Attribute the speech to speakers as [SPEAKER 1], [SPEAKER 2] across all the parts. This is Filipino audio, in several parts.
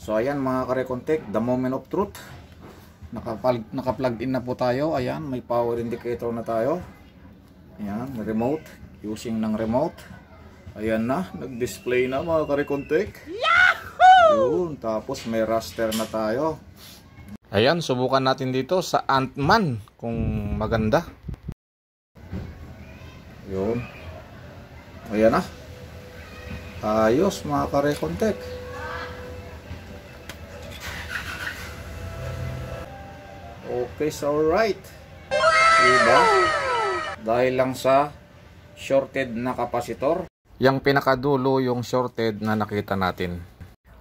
[SPEAKER 1] So ayan mga karekontek, the moment of truth. Naka-plug in na po tayo. Ayan, may power indicator na tayo. Ayan, remote, using ng remote. Ayan na, nag-display na mga karekontek. Yun, tapos may raster na tayo. Ayan, subukan natin dito sa Ant-Man kung maganda. Yun. Ayan na. Ayos mga karekontek. Okay, so alright. Diba? Dahil lang sa shorted na kapasitor. Yang pinakadulo yung shorted na nakita natin.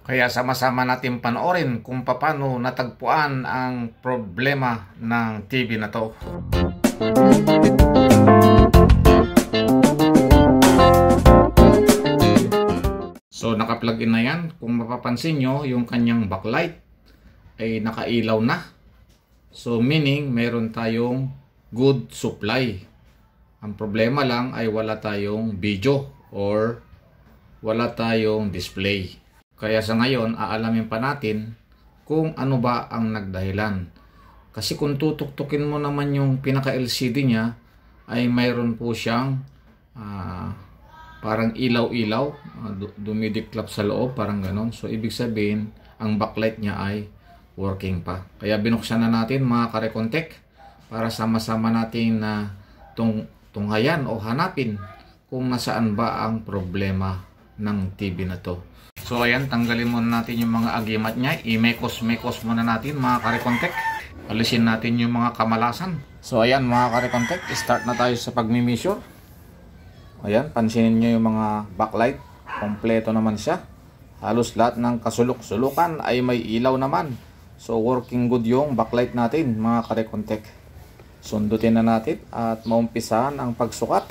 [SPEAKER 1] Kaya sama-sama natin panoorin kung paano natagpuan ang problema ng TV na to. So naka-plug in na yan. Kung mapapansin nyo, yung kanyang backlight ay nakailaw na. So meaning meron tayong good supply. Ang problema lang ay wala tayong video or wala tayong display. Kaya sa ngayon aalamin pa natin kung ano ba ang nagdahilan. Kasi kung tutuktukin mo naman yung pinaka LCD niya ay mayroon po siyang parang ilaw-ilaw, dumidiklap sa loob, parang ganon. So ibig sabihin ang backlight niya ay working pa. Kaya binuksan na natin mga karekontek para sama-sama natin na tunghayan o hanapin kung nasaan ba ang problema ng TV na to. So ayan, tanggalin muna natin yung mga agimat niya. I-mekos-mekos muna natin mga karekontek. Alisin natin yung mga kamalasan. So ayan mga karekontek, start na tayo sa pagmi-measure. Ayan, pansinin nyo yung mga backlight. Kompleto naman siya. Halos lahat ng kasulok-sulukan ay may ilaw naman. So working good yung backlight natin mga karekontek. Sundutin na natin at maumpisahan ang pagsukat.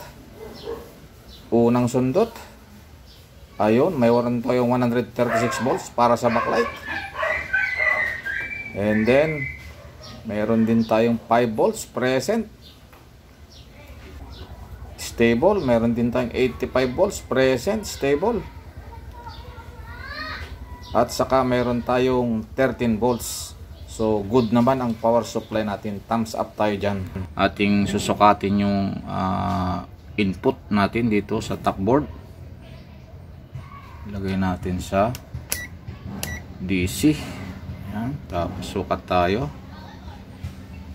[SPEAKER 1] Unang sundot. Ayun, may waran tayong 136 volts para sa backlight. And then mayroon din tayong 5 volts present. Stable, mayroon din tayong 85 volts present, stable. At saka mayroon tayong 13 volts. So good naman ang power supply natin. Thumbs up tayo dyan. Ating susukatin yung input natin dito sa top board. Ilagay natin sa DC. Yan. Tapos sukat tayo.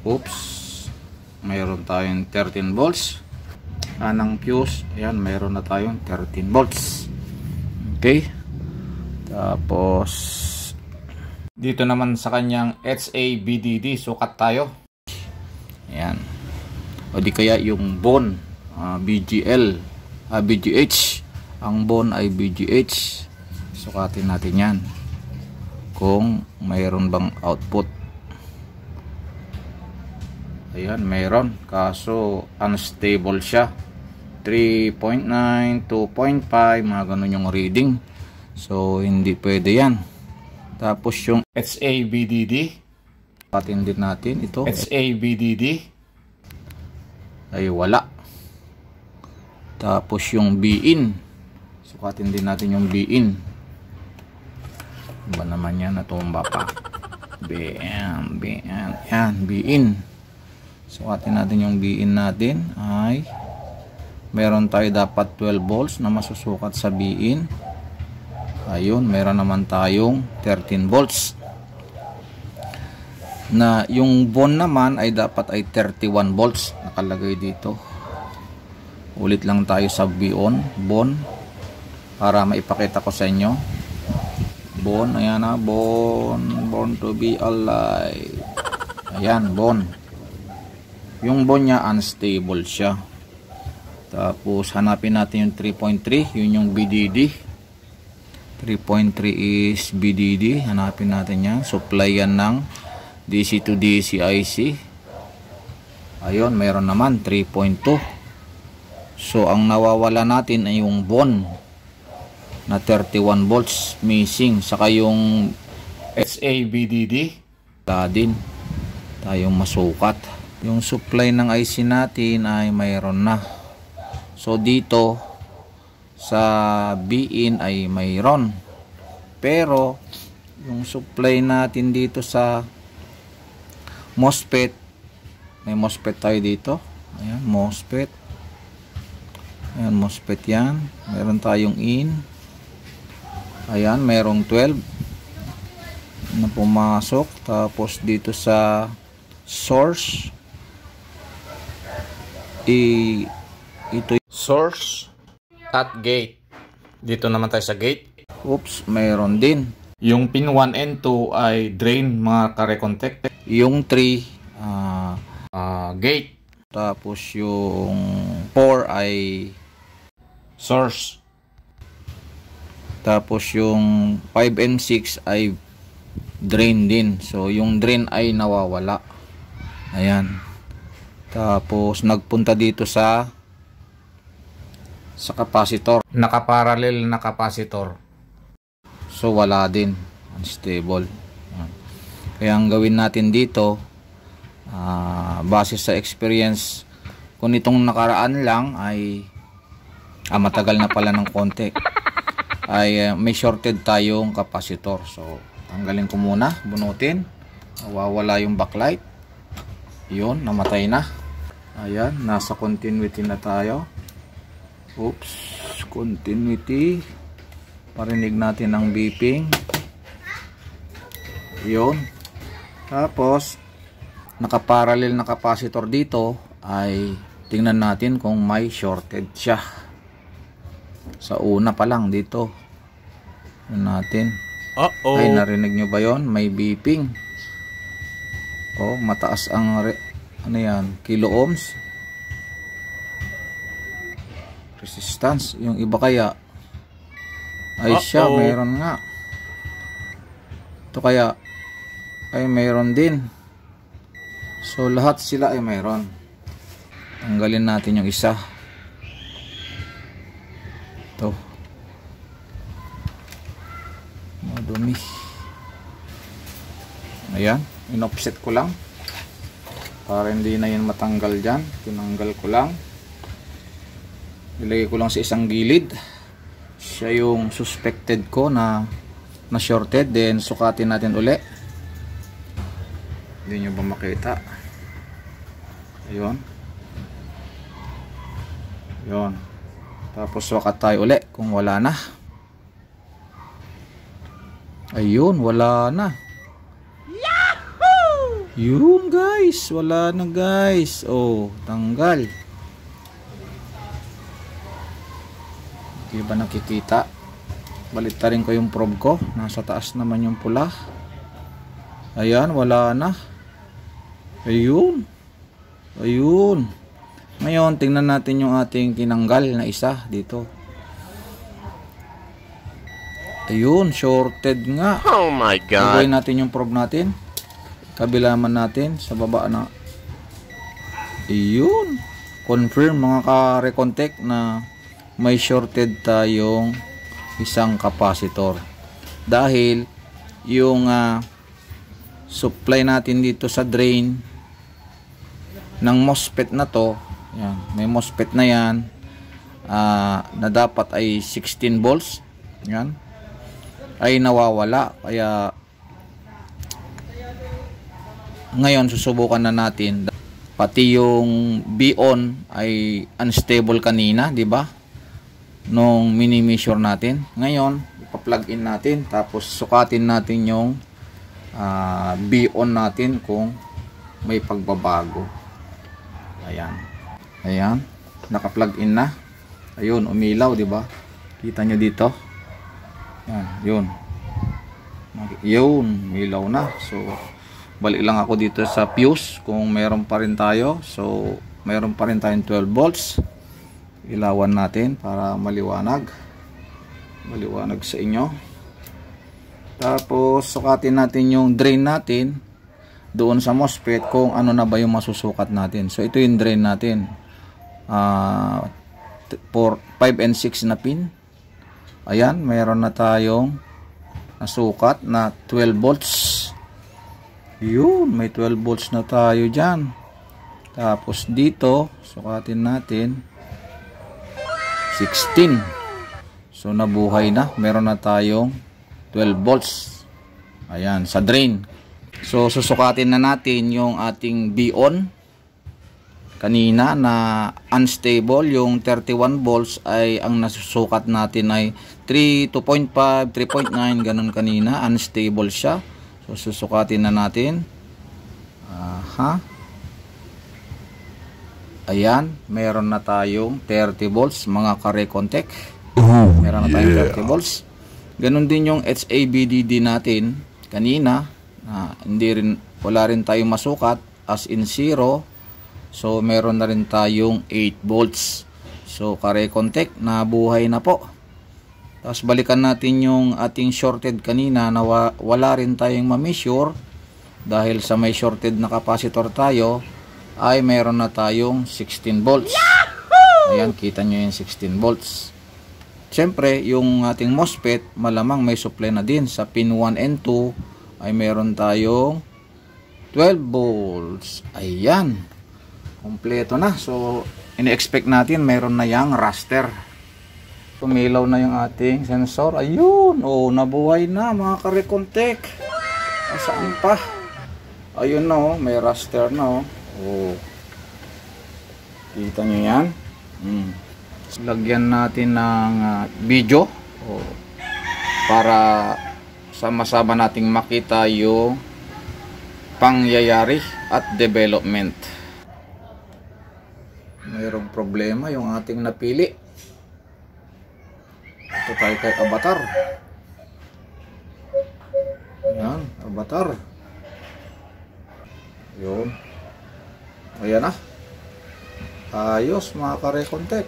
[SPEAKER 1] Oops. Mayroon tayong 13 volts. Anang fuse. Ayan, mayroon na tayong 13 volts. Okay. Tapos dito naman sa kanyang HABDD sukat tayo. Ayan. O di kaya yung bone BGL BGH. Ang bone ay BGH. Sukatin natin yan kung mayroon bang output. Ayan, mayroon. Kaso unstable siya. 3.9, 2.5, mga ganun yung reading. So hindi pwede yan. Tapos yung HABDD, patin din natin ito. HABDD ay wala. Tapos yung BIN, sukatin din natin yung BIN. Ba naman yan, natumba pa. BIN, yan, BIN. Sukatin natin yung BIN natin ay meron tayo dapat 12 volts na masusukat sa BIN. Ayun, meron naman tayong 13 volts. Na yung bone naman ay dapat ay 31 volts nakalagay dito. Ulit lang tayo sa bone para maipakita ko sa inyo. Bone, ayan na, born to be alive. Ayan, bone. Yung bone niya unstable siya. Tapos hanapin natin yung 3.3, yun yung BDD. 3.3 is BDD. Hanapin natin yan. Supply yan ng DC to DC IC. Ayun, mayroon naman 3.2. So ang nawawala natin ay yung bone na 31 volts missing. Saka yung HABDD din tayong masukat. Yung supply ng IC natin ay mayroon na. So dito sa BIN ay mayroon. Pero yung supply natin dito sa MOSFET. May MOSFET tayo dito. Ayan, MOSFET. Ayan, MOSFET yan. Meron tayong in. Ayan, merong 12 na pumasok. Tapos dito sa source, ito source at gate. Dito naman tayo sa gate. Oops, mayroon din. Yung pin 1 and 2 ay drain, mga kare-contact. Yung 3 gate. Tapos yung 4 ay source. Tapos yung 5 and 6 ay drain din. So yung drain ay nawawala. Ayan. Tapos nagpunta dito sa capacitor. Nakaparallel na capacitor. So wala din. Unstable. Kaya ang gawin natin dito, base sa experience, kung itong nakaraan lang ay matagal na pala ng konti, ay may shorted tayong capacitor. So tanggalin ko muna, bunutin. Nawawala yung backlight. Yun, namatay na. Ayan, nasa continuity na tayo. Oops, continuity. Parinig natin ang beeping. Yun. Tapos nakaparallel na capacitor dito, ay tingnan natin kung may shorted siya. Sa una pa lang dito. Tingnan natin. Ay, narinig nyo ba yon? May beeping. Oh, mataas ang ano yan? Kilo ohms. Resistance. Yung iba kaya ay siya, mayroon nga. Ito kaya ay mayroon din. So lahat sila ay mayroon. Tanggalin natin yung isa. Ito. Madumi. Ayan, in-offset ko lang para hindi na yan matanggal dyan. Tinanggal ko lang. Ilagay ko lang sa isang gilid. Siya yung suspected ko na shorted. Then sukatin natin uli. Hindi nyo ba makita? Ayun. Ayun. Tapos sukat tayo uli kung wala na. Ayun, wala na. Yahoo! Yun guys, wala na guys. Oh, tanggal. Di ba nakikita? Baliktarin ko yung probe ko. Nasa taas naman yung pula. Ayan, wala na. Ayun. Ayun. Ngayon, tingnan natin yung ating tinanggal na isa dito. Ayun, shorted nga.
[SPEAKER 2] Oh my God.
[SPEAKER 1] Gagawin natin yung probe natin. Kabilaman natin sa baba na. Ayun. Confirm mga ka-recontact na may shorted tayong isang capacitor. Dahil yung supply natin dito sa drain ng MOSFET na to, yan, may MOSFET na yan na dapat ay 16 volts, yan, ay nawawala. Kaya ngayon susubukan na natin. Pati yung B-on ay unstable kanina, di ba? Nung mini-measure natin. Ngayon, ipa-plug in natin, tapos sukatin natin yung B-on natin kung may pagbabago. Ayan. Ayan. Naka-plug in na. Ayun, umilaw, di ba? Kita nyo dito? Yan, yun. Yun, umilaw na. So, balik lang ako dito sa fuse kung meron pa rin tayo. So, meron pa rin tayong 12 volts. Ilawan natin para maliwanag. Maliwanag sa inyo. Tapos, sukatin natin yung drain natin doon sa MOSFET kung ano na ba yung masusukat natin. So, ito yung drain natin. 5 and 6 na pin. Ayan, mayroon na tayong nasukat na 12 volts. Yun, may 12 volts na tayo dyan. Tapos dito, sukatin natin 16. So nabuhay na, meron na tayong 12 volts. Ayan, sa drain. So susukatin na natin yung ating B-on. Kanina na unstable, yung 31 volts ay ang nasusukat natin ay 2.5, 3.9, ganun kanina. Unstable siya. So susukatin na natin. Ayan, meron na tayong 30 volts mga ka-Recontech. Meron na tayong 30 volts. Ganun din yung HABDD natin kanina. Wala rin tayong masukat as in 0. So meron na rin tayong 8 volts. So ka-Recontech, nabuhay na po. Tapos balikan natin yung ating shorted kanina na wala rin tayong ma-measure dahil sa may shorted na capacitor tayo ay meron na tayong 16 volts. Ayan, kita nyo yung 16 volts. Siyempre, yung ating MOSFET malamang may supply na din. Sa pin 1 and 2 ay meron tayong 12 volts. Ayan, kompleto na. So ini-expect natin meron na yang raster. Tumilaw na yung ating sensor. Ayun, oh, nabuhay na mga ka-Recontech. Saan pa? Ayun na, oh, may raster na, oh. Oh. Kita nyo yan? Lagyan natin ng video, oh, para sama-sama nating makita yung pangyayari at development. Mayroong problema yung ating napili. Ito tayo kay Avatar. Ayan, Avatar. Yun. Ayan na. Ayos mga ka-Recontech.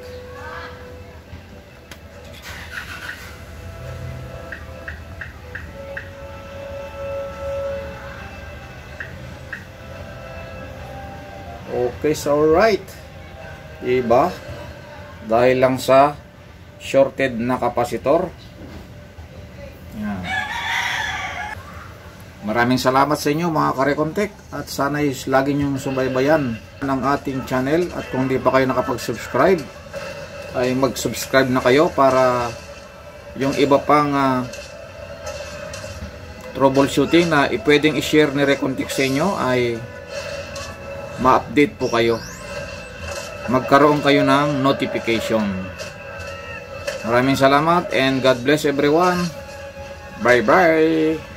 [SPEAKER 1] Okay, so alright. Diba? Dahil lang sa shorted na kapasitor. Yan. Maraming salamat sa inyo mga ka-Recontech, at sana lagi nyo subaybayan ng ating channel, at kung di pa kayo nakapag-subscribe ay mag-subscribe na kayo para yung iba pang troubleshooting na pwedeng i-share ni Recontech sa inyo ay ma-update po kayo, magkaroon kayo ng notification. Maraming salamat and God bless everyone. Bye bye.